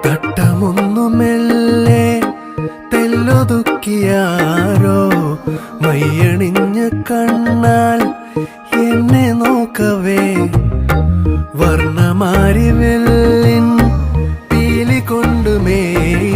തട്ടമൊന്നു മെല്ലെ തെല്ലൊതുക്കിയാരോ മയ്യണിഞ്ഞ കണ്ണാൽ എന്നെ നോക്കവേ വർണ്ണമാരി വെല്ലിൻ പീലി കൊണ്ടു മേഘ